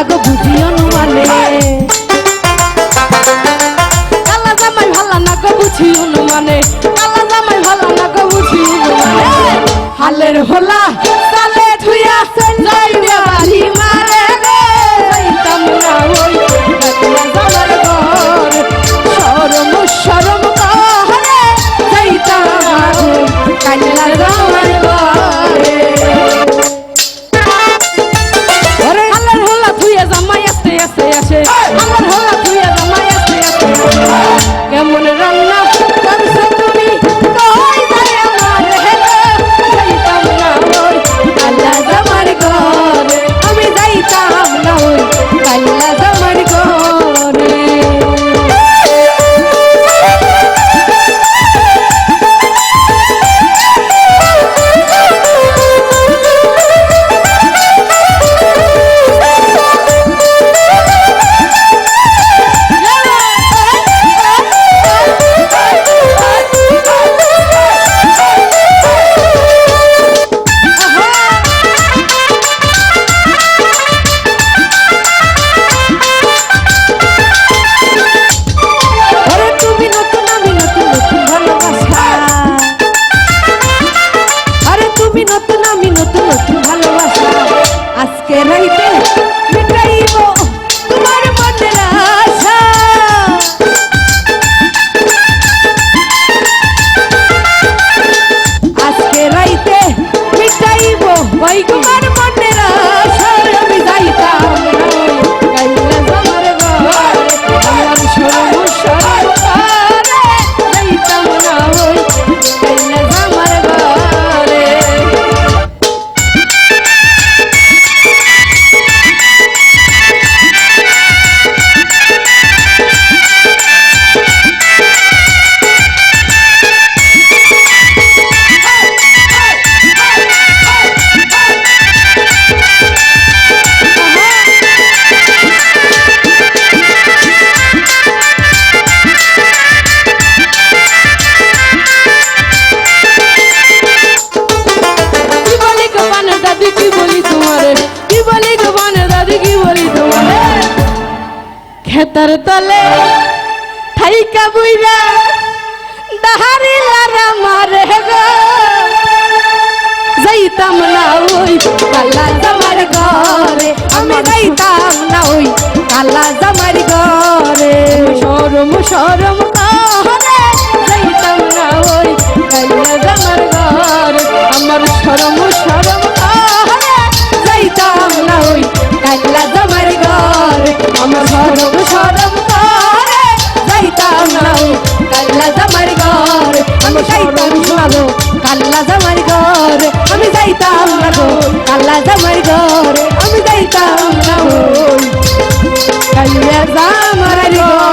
গো বুঝি অনুমানে কালা জামাই ভালো না গো বুঝি অনুমানে কালা জামাই ভালো না গো বুঝি অনুমানে হালের হোলা সালে ধুইয়া যাইবে বাড়ি মারে রে যাইতাম না ওই কালা জামার ঘর শরম শরম করে যাইতাম না ওই কালা জামার ঘরে ওরে হালের হোলা ধুইয়া জামাই আস্তে আস্তে আসে আমার হোলা ধুইয়া জামাই আস্তে আস্তে কেমন রান্না করছো তুমি কই যায় আমার হেলে যাইতাম না ওই কালা জামার ঘরে আমি যাইতাম না ওই কালা জামার ঘরে খেতার তলে থাইকা বুইরা দাহারি লারা মারে গো যাইতাম না ওই কালা জামার ঘরে আমি যাইতাম না ওই কালা জামার ঘরে শরম শরম করে যাইতাম না ওই কালা জামার ঘরে আমার শরম শরম করে যাইতাম না ওই কালা জামার ঘরে আমার শরম শরম করে যাইতাম না ওই কালা জামার ঘরে আমি যাইতাম না গো কালা জামার ঘরে আমি যাইতাম না গো কালা জামার ঘরে আমি যাইতাম না ওই কালা জামার ঘরে